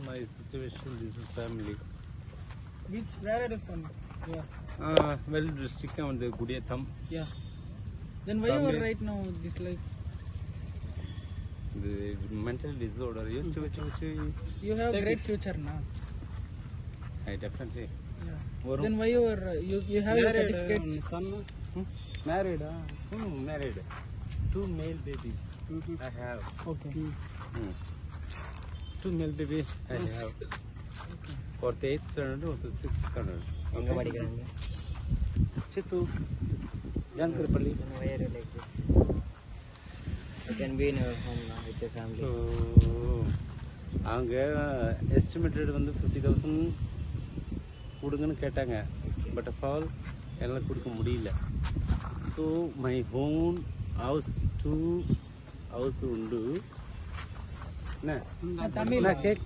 my situation. This is family. Where are you from? Yeah. Well, district on the Gudiyatham. Yeah. Then why you are right now this like? The mental disorder. You have great future now. I definitely. Yeah. Then why you are you have your certificates? Son, married? Married. 2 male baby. I have. Okay. 2 male baby I have. For the 8th standard or the 6th standard. எங்க படிக்கிறாங்க? Chittu. Jankarpalli. Why are you like this? You can be in your home now with your family. அவங்க estimated வந்து 50,000 கொடுங்கன்னு கேட்டாங்க. But of all என்னால் கொடுக்க முடியல. So my home house 2 house உண்டு என்ன தமிழ் கேக்